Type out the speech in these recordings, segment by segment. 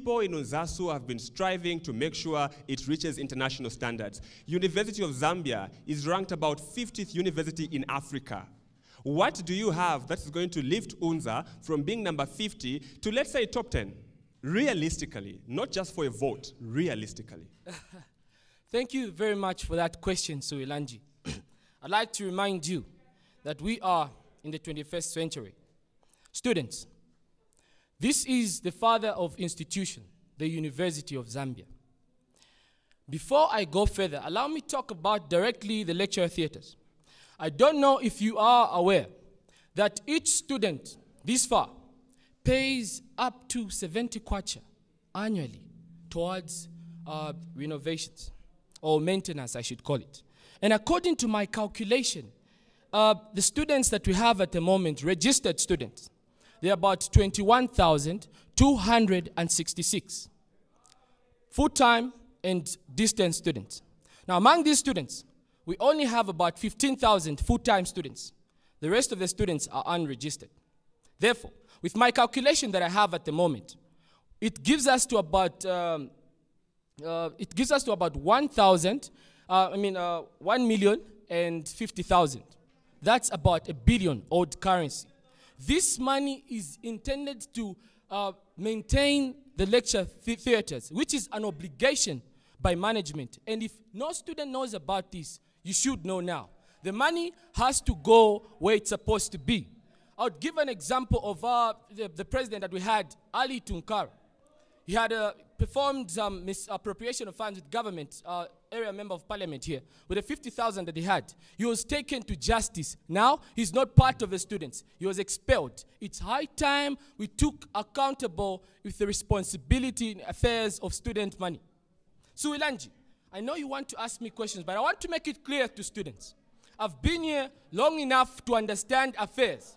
people in UNZASU have been striving to make sure it reaches international standards. University of Zambia is ranked about 50th university in Africa. What do you have that is going to lift UNZA from being number 50 to, let's say, top 10? Realistically, not just for a vote, realistically. Thank you very much for that question, Suilanji. I'd like to remind you that we are in the 21st century. Students, this is the father of institution, the University of Zambia. Before I go further, allow me to talk about directly the lecture theaters. I don't know if you are aware that each student this far pays up to 70 kwacha annually towards renovations, or maintenance, I should call it. And according to my calculation, the students that we have at the moment, registered students, they're about 21,266 full-time and distance students. Now, among these students, we only have about 15,000 full-time students. The rest of the students are unregistered. Therefore, with my calculation that I have at the moment, it gives us to about 1,050,000. That's about $1 billion old currency. This money is intended to maintain the lecture theaters, which is an obligation by management. And if no student knows about this, you should know now. The money has to go where it's supposed to be. I would give an example of the president that we had, Ali Tunkara. He had performed some misappropriation of funds with government, area member of parliament here, with the 50,000 that he had. He was taken to justice. Now, he's not part of the students. He was expelled. It's high time we took accountable with the responsibility in affairs of student money. Suilanji, I know you want to ask me questions, but I want to make it clear to students. I've been here long enough to understand affairs.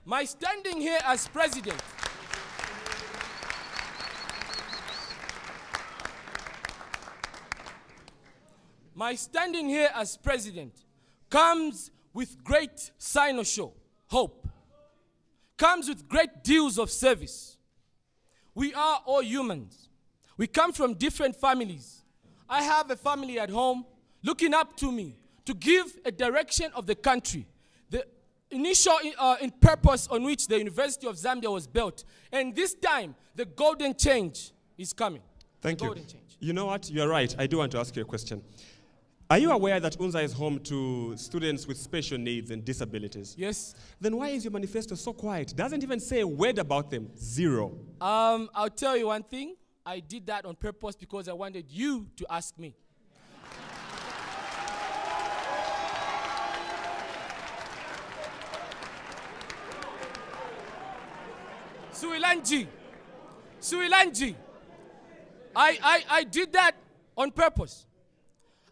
My standing here as president, comes with great sign-or-show, hope, comes with great deals of service. We are all humans. We come from different families. I have a family at home looking up to me to give a direction of the country, the initial purpose on which the University of Zambia was built. And this time, the golden change is coming. Thank you. You know what? You're right. I do want to ask you a question. Are you aware that UNZA is home to students with special needs and disabilities? Yes. Then why is your manifesto so quiet? Doesn't even say a word about them. Zero. I'll tell you one thing. I did that on purpose because I wanted you to ask me. Suilanji, I did that on purpose.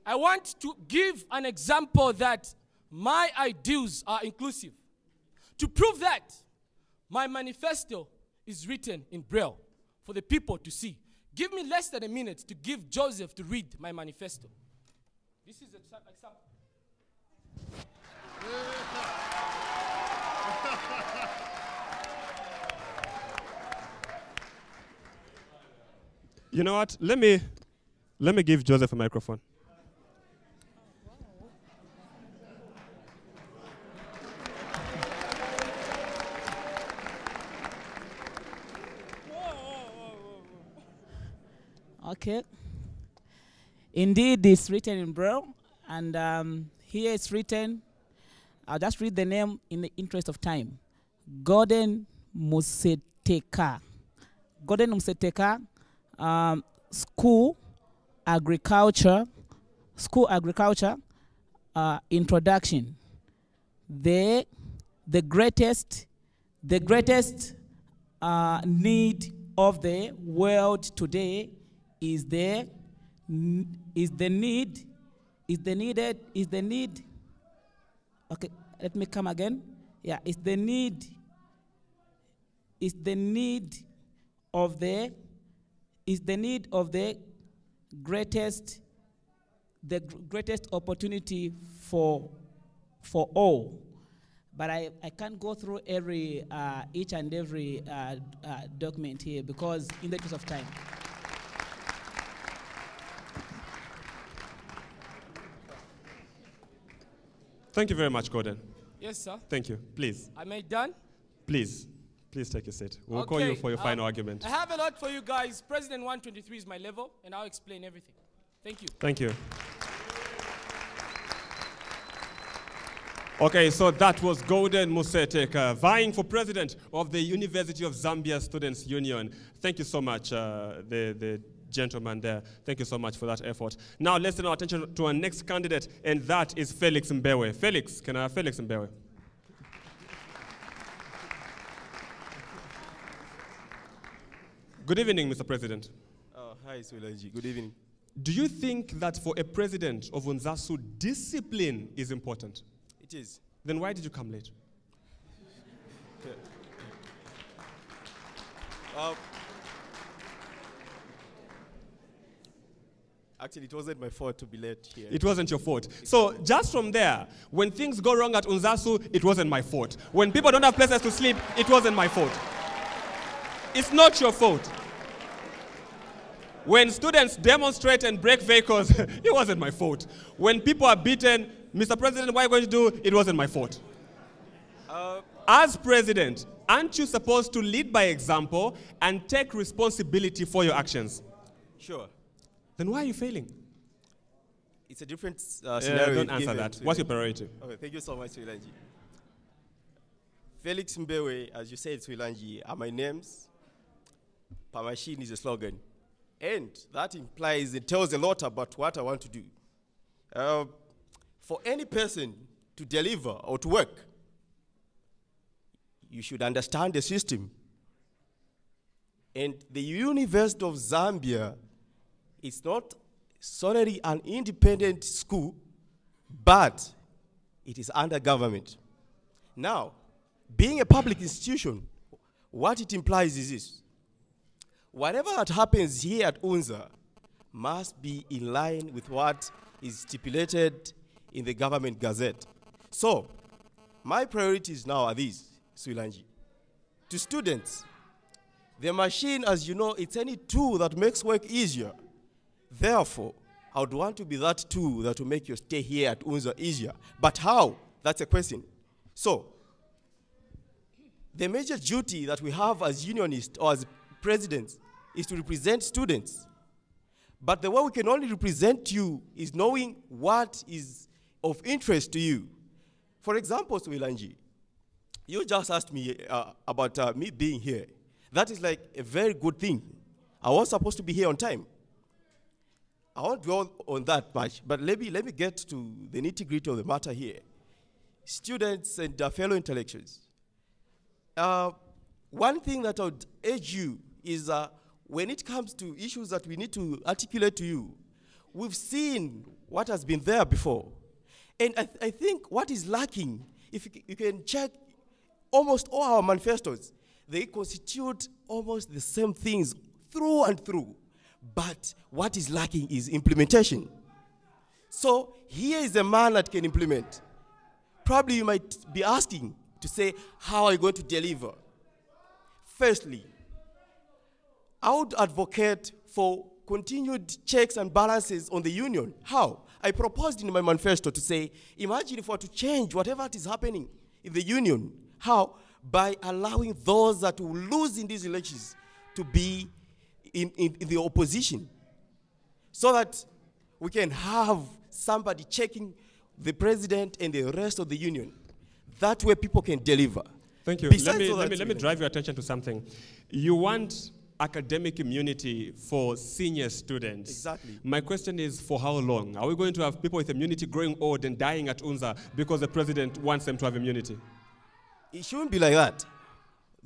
I want to give an example that my ideals are inclusive. To prove that, my manifesto is written in Braille for the people to see. Give me less than a minute to give Joseph to read my manifesto. This is an example. You know what? Let me give Joseph a microphone. Okay. Indeed, it's written in Braille, and here it's written, I'll just read the name in the interest of time. Gordon Museteka. Gordon Museteka, School Agriculture, Introduction. The greatest need of the world today is the need. Okay, let me come again. Yeah, it's the need of the greatest opportunity for all. But I can't go through each and every document here because in the interest of time. Thank you very much, Gordon. Yes, sir. Thank you. Please, Am I done? please take your seat. We'll call you for your final argument. I have a lot for you guys. President 123 is my level, and I'll explain everything. Thank you. Thank you. Okay, so that was Gordon Museteka, vying for president of the University of Zambia Students Union. Thank you so much, the gentleman there. Thank you so much for that effort. Now let's turn our attention to our next candidate, and that is Felix Mbewe. Felix, can I have Felix Mbewe? Good evening, Mr. President. Hi, Swilanji. Good evening. Do you think that for a president of UNZASU, discipline is important? It is. Then why did you come late? Actually, it wasn't my fault to be late here. It wasn't your fault. So just from there, when things go wrong at UNZASU, it wasn't my fault. When people don't have places to sleep, it wasn't my fault. It's not your fault. When students demonstrate and break vehicles, it wasn't my fault. When people are beaten, Mr. President, what are you going to do? It wasn't my fault. As president, aren't you supposed to lead by example and take responsibility for your actions? Sure. Then why are you failing? It's a different scenario. Don't answer that. What's your priority? Okay, thank you so much, Swilanji. Felix Mbewe, as you said, Swilanji, are my names. Per machine is a slogan. And that implies, it tells a lot about what I want to do. For any person to deliver or to work, you should understand the system. And the University of Zambia is not solely an independent school, but it is under government. Now, being a public institution, what it implies is this. Whatever that happens here at UNZA must be in line with what is stipulated in the government gazette. So, my priorities now are these, Swilanji. To students, the machine, as you know, it's any tool that makes work easier. Therefore, I would want to be that tool that will make your stay here at UNZA easier. But how? That's a question. So, the major duty that we have as unionists or as presidents is to represent students. But the way we can only represent you is knowing what is of interest to you. For example, Swilanji, you just asked me about me being here. That is like a very good thing. I was supposed to be here on time. I won't dwell on that much, but let me get to the nitty-gritty of the matter here. Students and fellow intellectuals, one thing that I would urge you is when it comes to issues that we need to articulate to you, we've seen what has been there before. And I think what is lacking, if you can check almost all our manifestos, they constitute almost the same things through and through. But what is lacking is implementation. So here is a man that can implement. Probably you might be asking to say, how are you going to deliver? Firstly, I would advocate for continued checks and balances on the union. How? I proposed in my manifesto to say, imagine if we were to change whatever is happening in the union. How? By allowing those that will lose in these elections to be in the opposition, so that we can have somebody checking the president and the rest of the union. That way people can deliver. Thank you. Let me drive your attention to something. You want academic immunity for senior students. Exactly. My question is, for how long? Are we going to have people with immunity growing old and dying at UNZA because the president wants them to have immunity? It shouldn't be like that.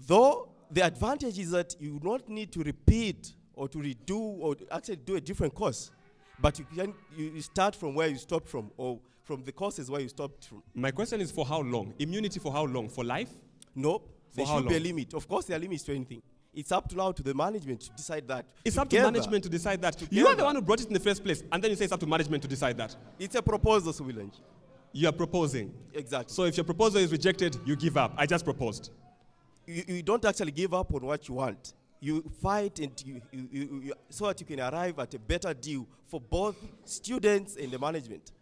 Though the advantage is that you don't need to repeat or to redo or actually do a different course. But you start from where you stopped from, or from the courses where you stopped from. My question is, for how long? Immunity for how long? For life? No. There should be a long? limit. Of course, there are limits to anything. It's up to now to the management to decide that. It's up to management to decide that. You are the one who brought it in the first place, and then you say it's up to management to decide that. It's a proposal, Swilanji. You are proposing. Exactly. So if your proposal is rejected, you give up. I just proposed. You don't actually give up on what you want. You fight and so that you can arrive at a better deal for both students and the management.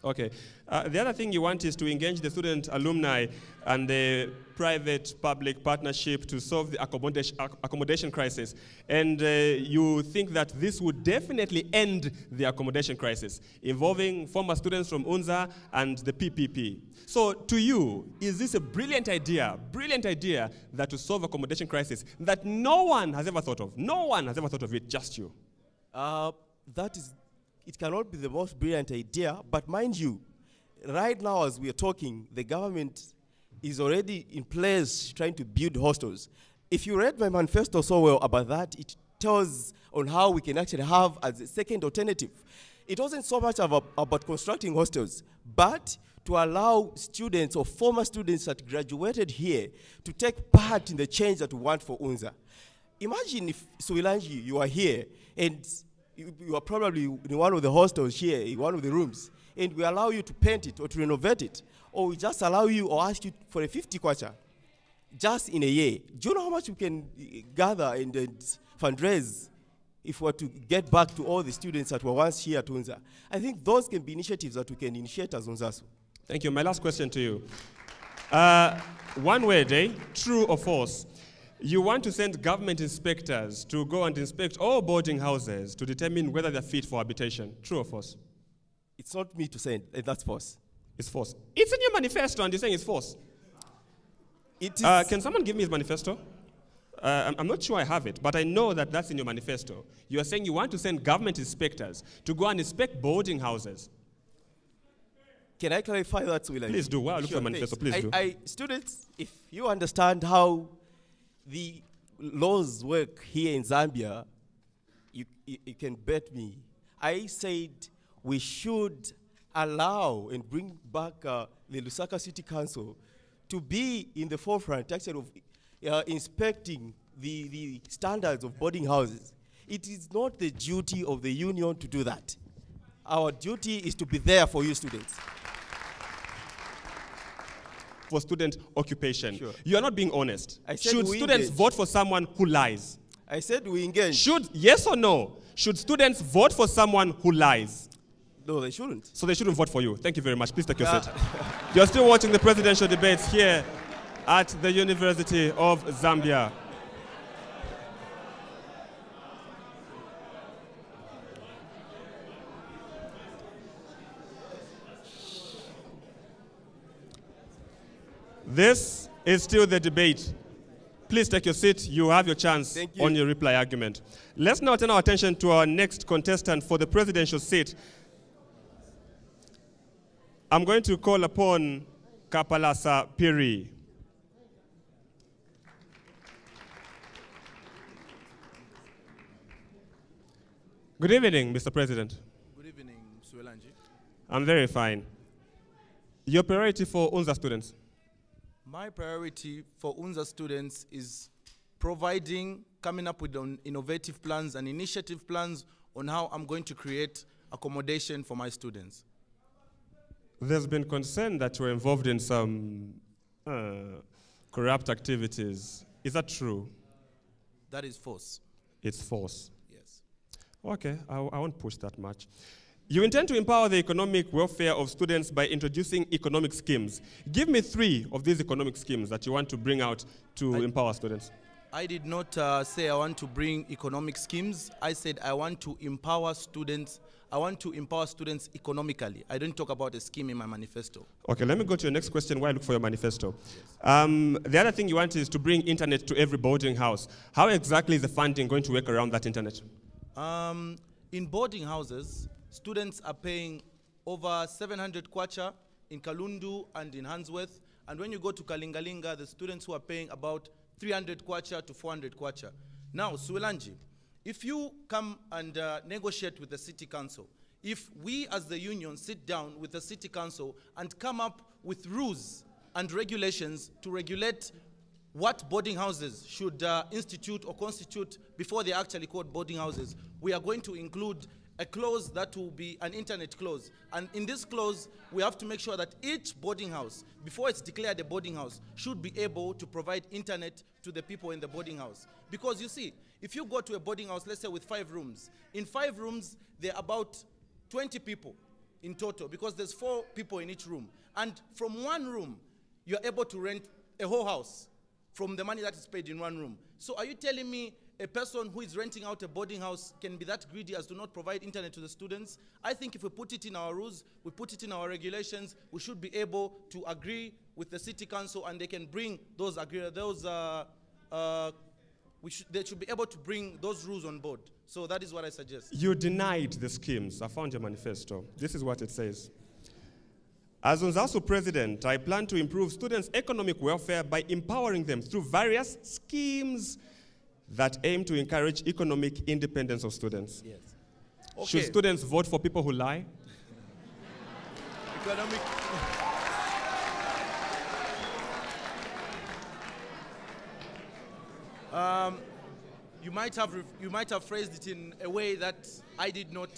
Okay. The other thing you want is to engage the student alumni and the private-public partnership to solve the accommodation crisis. And you think that this would definitely end the accommodation crisis, involving former students from UNZA and the PPP. So to you, is this a brilliant idea that to solve accommodation crisis that no one has ever thought of? No one has ever thought of it, just you. It cannot be the most brilliant idea, but mind you, right now as we are talking, the government is already in place trying to build hostels. If you read my manifesto so well about that, it tells on how we can actually have as a second alternative. It wasn't so much about constructing hostels, but to allow students or former students that graduated here to take part in the change that we want for UNZA. Imagine if, Suilanji, you are here and you are probably in one of the hostels here, in one of the rooms, and we allow you to paint it or to renovate it, or we just allow you or ask you for a 50 kwacha just in a year. Do you know how much we can gather and fundraise if we were to get back to all the students that were once here at UNZA? I think those can be initiatives that we can initiate as UNZASU. Thank you. My last question to you. One word, true or false? You want to send government inspectors to go and inspect all boarding houses to determine whether they're fit for habitation. True or false? It's not me to send, that's false. It's false. It's in your manifesto and you're saying it's false. It is. Can someone give me his manifesto? I'm not sure I have it, but I know that that's in your manifesto. You are saying you want to send government inspectors to go and inspect boarding houses. Can I clarify that, Will? Please do. Well, look for the manifesto. Please do. Students, if you understand how the laws work here in Zambia, you can bet me. I said we should allow and bring back the Lusaka City Council to be in the forefront actually of inspecting the standards of boarding houses. It is not the duty of the union to do that. Our duty is to be there for you students. For student occupation. Sure. You are not being honest. Should students vote for someone who lies? I said we engage. Yes or no? Should students vote for someone who lies? No, they shouldn't. So they shouldn't vote for you. Thank you very much. Please take your seat. You're still watching the presidential debates here at the University of Zambia. This is still the debate. Please take your seat. You have your chance on your reply argument. Let's now turn our attention to our next contestant for the presidential seat. I'm going to call upon Kapalasa Piri. Good evening, Mr. President. Good evening, Suelanji. I'm very fine. Your priority for UNZA students? My priority for UNZA students is coming up with innovative plans and initiative plans on how I'm going to create accommodation for my students. There's been concern that you're involved in some corrupt activities. Is that true? That is false. It's false. Yes. Okay, I won't push that much. You intend to empower the economic welfare of students by introducing economic schemes. Give me 3 of these economic schemes that you want to bring out to empower students. I did not say I want to bring economic schemes. I said I want to empower students. I want to empower students economically. I don't talk about a scheme in my manifesto. Okay, let me go to your next question while I look for your manifesto. Yes. The other thing you want is to bring internet to every boarding house. How exactly is the funding going to work around that internet? In boarding houses, students are paying over 700 kwacha in Kalundu and in Handsworth. And when you go to Kalingalinga, the students who are paying about 300 kwacha to 400 kwacha. Now, Suelanji, if you come and negotiate with the city council, if we as the union sit down with the city council and come up with rules and regulations to regulate what boarding houses should institute or constitute before they actually called boarding houses, we are going to include a clause that will be an internet clause. And in this clause, we have to make sure that each boarding house, before it's declared a boarding house, should be able to provide internet to the people in the boarding house. Because you see, if you go to a boarding house, let's say with 5 rooms, in 5 rooms, there are about 20 people. in total because there's 4 people in each room. And from one room, you're able to rent a whole house from the money that is paid in one room. So are you telling me a person who is renting out a boarding house can be that greedy as to not provide internet to the students? I think if we put it in our rules, we put it in our regulations, we should be able to agree with the city council and they can bring those, they should be able to bring those rules on board. So that is what I suggest. You denied the schemes. I found your manifesto. This is what it says. As UNZASU president, I plan to improve students' economic welfare by empowering them through various schemes that aim to encourage economic independence of students. Yes. Okay. Should students vote for people who lie? Economic. You might have phrased it in a way that I did not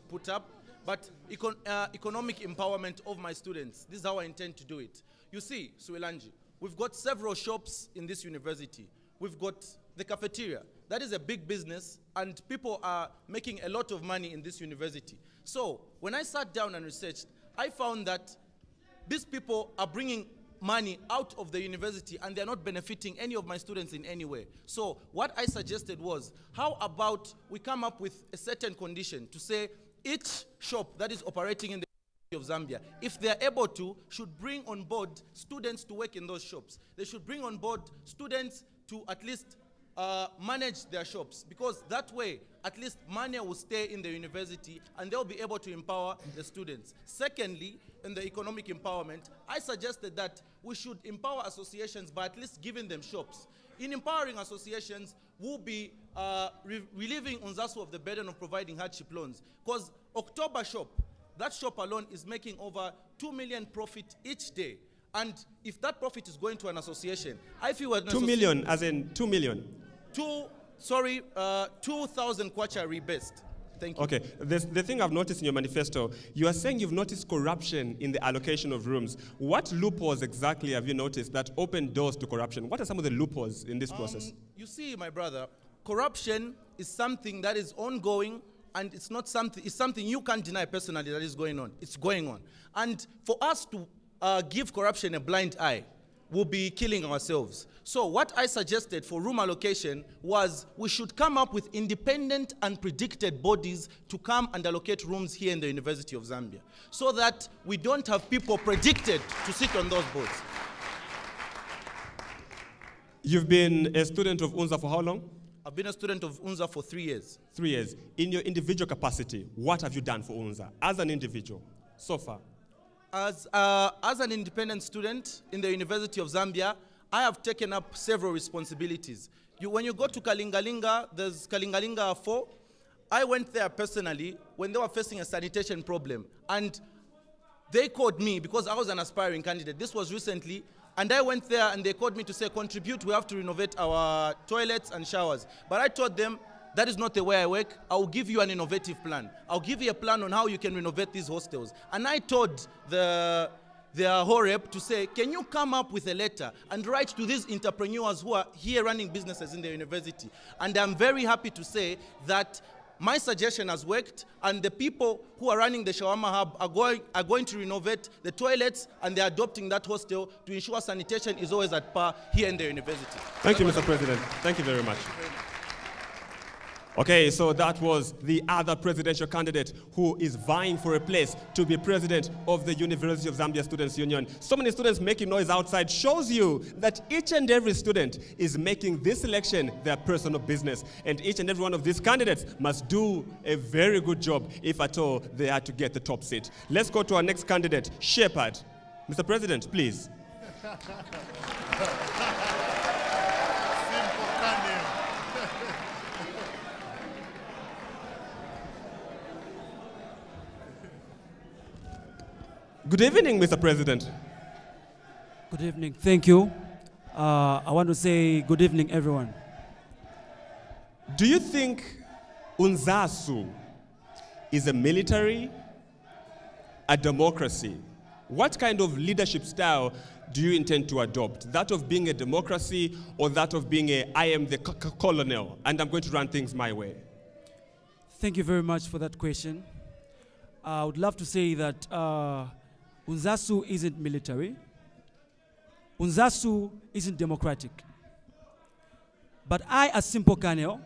put up, but economic empowerment of my students. This is how I intend to do it. You see, Suelanji, we've got several shops in this university. We've got the cafeteria. That is a big business, and people are making a lot of money in this university. So when I sat down and researched, I found that these people are bringing money out of the university and they're not benefiting any of my students in any way. So what I suggested was, how about we come up with a certain condition to say each shop that is operating in the of Zambia, if they're able to, should bring on board students to work in those shops. They should bring on board students to at least manage their shops, because that way at least money will stay in the university and they'll be able to empower the students. Secondly, in the economic empowerment, I suggested that we should empower associations by at least giving them shops. In empowering associations, we'll be relieving UNZASU of the burden of providing hardship loans, because October shop, that shop alone is making over 2 million profit each day. And if that profit is going to an association, I feel... 2 million, as in 2 million? 2,000 kwacha rebased. Thank you. Okay, the thing I've noticed in your manifesto, you are saying you've noticed corruption in the allocation of rooms. What loopholes exactly have you noticed that open doors to corruption? What are some of the loopholes in this process? You see, my brother, corruption is something that is ongoing, and it's not something, it's something you can't deny personally that is going on. It's going on. And for us to give corruption a blind eye, we'll be killing ourselves. So what I suggested for room allocation was we should come up with independent and predicted bodies to come and allocate rooms here in the University of Zambia, so that we don't have people predicted to sit on those boards. You've been a student of UNZA for how long? I've been a student of UNZA for 3 years. 3 years. In your individual capacity, what have you done for UNZA as an individual so far? As an independent student in the University of Zambia, I have taken up several responsibilities. When you go to Kalingalinga, there's Kalingalinga 4. I went there personally when they were facing a sanitation problem. And they called me because I was an aspiring candidate. This was recently. And I went there and they called me to say, contribute, we have to renovate our toilets and showers. But I told them, that is not the way I work. I'll give you an innovative plan. I'll give you a plan on how you can renovate these hostels. And I told their whole rep to say, can you come up with a letter and write to these entrepreneurs who are here running businesses in the university? And I'm very happy to say that my suggestion has worked, and the people who are running the Shawarma Hub are going to renovate the toilets, and they're adopting that hostel to ensure sanitation is always at par here in the university. Thank you, Mr. President. Thank you very much. Okay, so that was the other presidential candidate who is vying for a place to be president of the University of Zambia Students' Union. So many students making noise outside shows you that each and every student is making this election their personal business. And each and every one of these candidates must do a very good job if at all they are to get the top seat. Let's go to our next candidate, Shepherd. Mr. President, please. Good evening, Mr. President. Good evening. Thank you. I want to say good evening, everyone. Do you think UNZASU is a military, a democracy? What kind of leadership style do you intend to adopt? That of being a democracy or that of being I am the colonel and I'm going to run things my way? Thank you very much for that question. I would love to say that UNZASU isn't military. UNZASU isn't democratic. But I, as Simple Kaneo,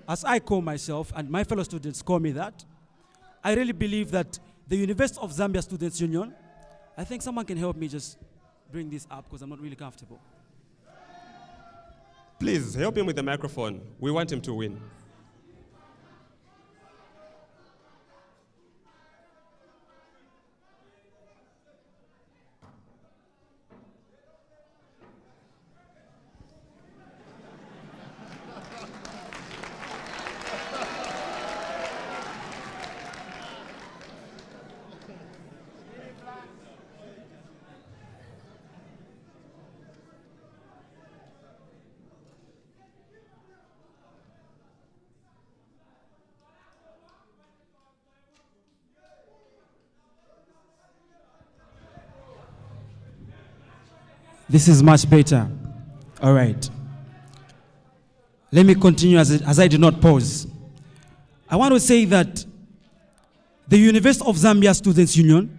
as I call myself, and my fellow students call me that, I really believe that the University of Zambia Students' Union, I think someone can help me just bring this up because I'm not really comfortable. Please help him with the microphone. We want him to win. This is much better. All right. Let me continue as I did not pause. I want to say that the University of Zambia Students' Union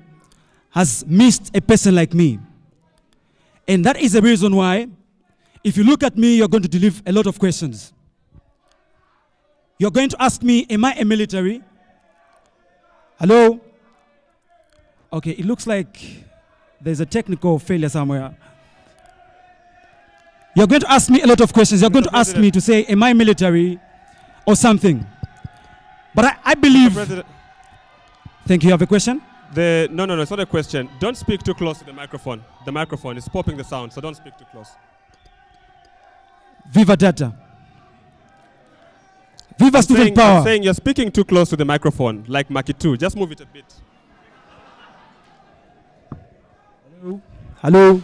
has missed a person like me. And that is the reason why, if you look at me, you're going to deliver a lot of questions. You're going to ask me, am I a military? Hello? Okay, it looks like there's a technical failure somewhere. You're going to ask me a lot of questions. You're going to ask me to say, am I military or something? But I believe... Thank you. You have a question? No, it's not a question. Don't speak too close to the microphone. The microphone is popping the sound, so don't speak too close. Viva data. Viva student power. I'm saying you're speaking too close to the microphone, like Maki 2. Just move it a bit. Hello? Hello?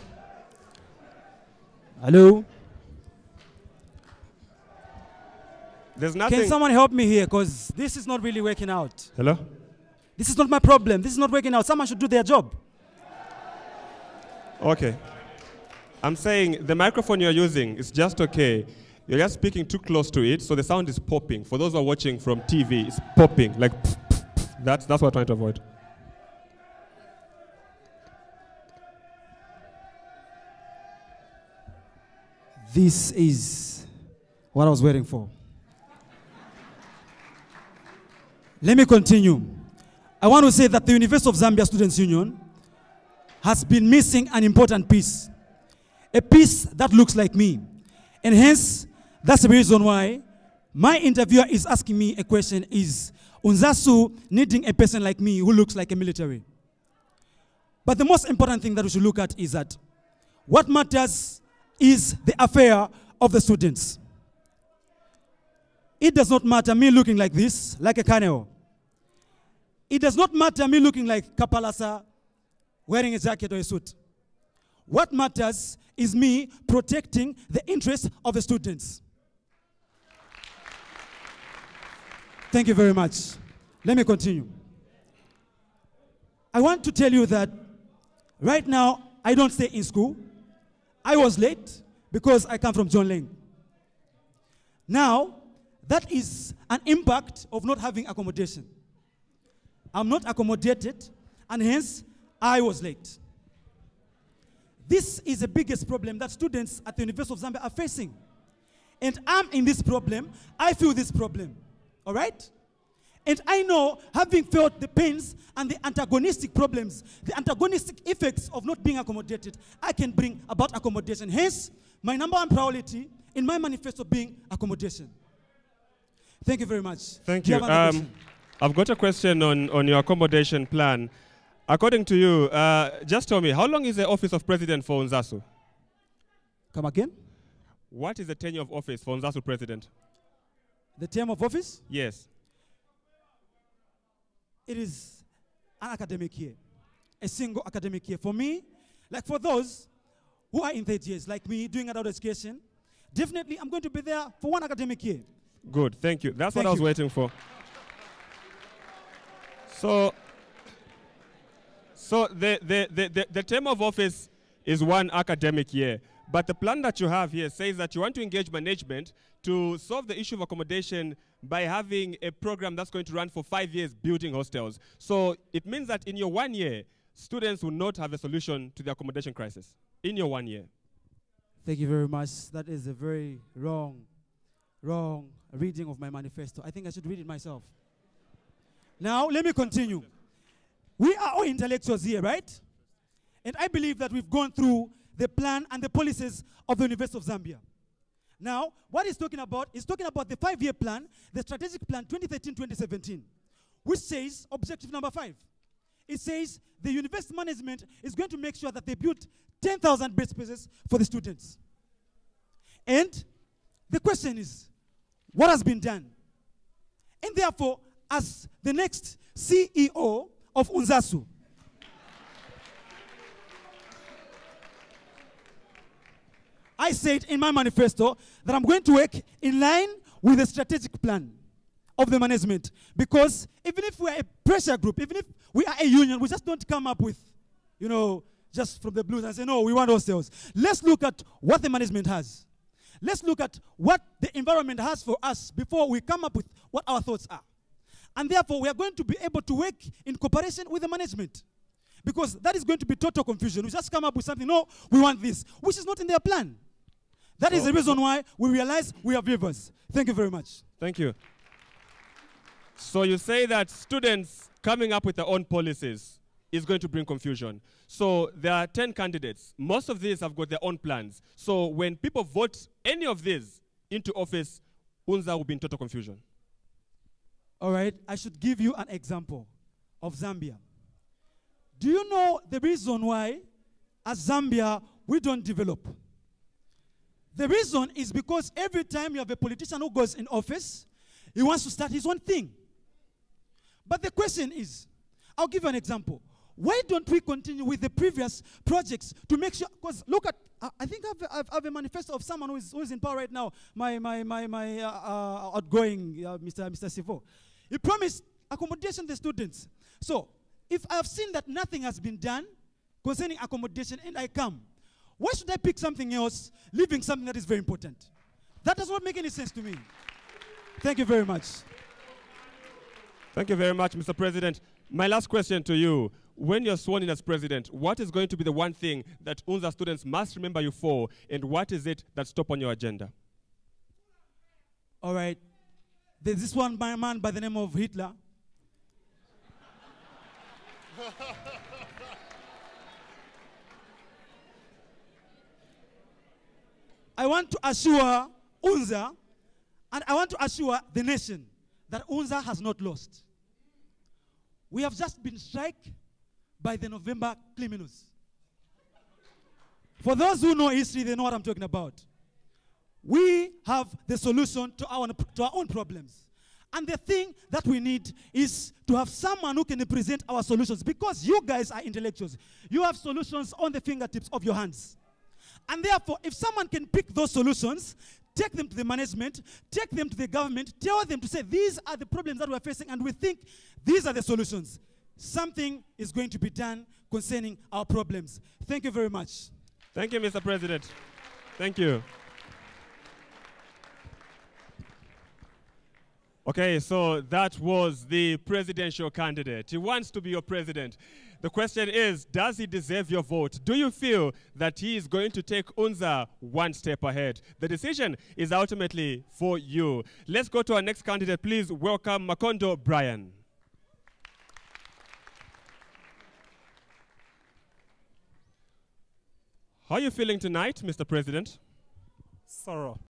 Hello? There's nothing. Can someone help me here? Because this is not really working out. Hello? This is not my problem. This is not working out. Someone should do their job. Okay. I'm saying the microphone you're using is just okay. You're just speaking too close to it, so the sound is popping. For those who are watching from TV, it's popping. Like, that's what we're trying to avoid. This is what I was waiting for. Let me continue. I want to say that the University of Zambia Students' Union has been missing an important piece. A piece that looks like me. And hence, that's the reason why my interviewer is asking me a question, is UNZASU needing a person like me who looks like a military? But the most important thing that we should look at is that what matters is the affair of the students. It does not matter me looking like this, like a Kaneo. It does not matter me looking like Kapalasa, wearing a jacket or a suit. What matters is me protecting the interests of the students. Thank you very much. Let me continue. I want to tell you that right now, I don't stay in school. I was late because I come from John Lane. Now, that is an impact of not having accommodation. I'm not accommodated, and hence, I was late. This is the biggest problem that students at the University of Zambia are facing. And I'm in this problem, I feel this problem, all right? And I know, having felt the pains and the antagonistic problems, the antagonistic effects of not being accommodated, I can bring about accommodation. Hence, my number one priority in my manifesto being accommodation. Thank you very much. Thank you. I've got a question on your accommodation plan. According to you, just tell me, how long is the office of president for UNZASU? Come again? What is the tenure of office for UNZASU president? The term of office? Yes. It is an academic year, a single academic year. For me, like for those who are in third years, like me, doing adult education, definitely I'm going to be there for one academic year. Good, thank you. That's what I was waiting for. So the term of office is one academic year, but the plan that you have here says that you want to engage management to solve the issue of accommodation by having a program that's going to run for 5 years building hostels. So it means that in your 1 year, students will not have a solution to the accommodation crisis. In your 1 year. Thank you very much. That is a very wrong reading of my manifesto. I think I should read it myself. Now, let me continue. We are all intellectuals here, right? And I believe that we've gone through the plan and the policies of the University of Zambia. Now, what he's talking about is talking about the 5-year plan, the strategic plan 2013-2017, which says, objective number 5, it says the university management is going to make sure that they build 10,000 bed spaces for the students. And the question is, what has been done? And therefore, as the next CEO of UNZASU, I said in my manifesto that I'm going to work in line with the strategic plan of the management. Because even if we're a pressure group, even if we are a union, we just don't come up with, just from the blues and say, no, we want ourselves. Let's look at what the management has. Let's look at what the environment has for us before we come up with what our thoughts are. And therefore, we are going to be able to work in cooperation with the management. Because that is going to be total confusion. We just come up with something, no, we want this, which is not in their plan. That is the reason why we realize we are weavers. Thank you very much. Thank you. So you say that students coming up with their own policies is going to bring confusion. So there are 10 candidates. Most of these have got their own plans. So when people vote any of these into office, UNZA will be in total confusion. All right, I should give you an example of Zambia. Do you know the reason why, as Zambia, we don't develop? The reason is because every time you have a politician who goes in office, he wants to start his own thing. But the question is, I'll give you an example. Why don't we continue with the previous projects to make sure, because look at, I think I have a manifesto of someone who is in power right now, my outgoing Mr. Sivo. He promised accommodation to the students. So, if I have seen that nothing has been done concerning accommodation and I come, why should I pick something else, leaving something that is very important? That does not make any sense to me. Thank you very much. Thank you very much, Mr. President. My last question to you. When you're sworn in as president, what is going to be the one thing that UNZA students must remember you for, and what is it that's top on your agenda? All right. There's this one man by the name of Hitler. I want to assure UNZA, and I want to assure the nation, that UNZA has not lost. We have just been struck by the November criminals. For those who know history, they know what I'm talking about. We have the solution to our own problems. And the thing that we need is to have someone who can present our solutions, because you guys are intellectuals. You have solutions on the fingertips of your hands. And therefore, if someone can pick those solutions, take them to the management, take them to the government, tell them to say, these are the problems that we're facing, and we think these are the solutions. Something is going to be done concerning our problems. Thank you very much. Thank you, Mr. President. Thank you. Okay, so that was the presidential candidate. He wants to be your president. The question is, does he deserve your vote? Do you feel that he is going to take UNZA one step ahead? The decision is ultimately for you. Let's go to our next candidate. Please welcome Makondo Brian. How are you feeling tonight, Mr. President? Sorrow.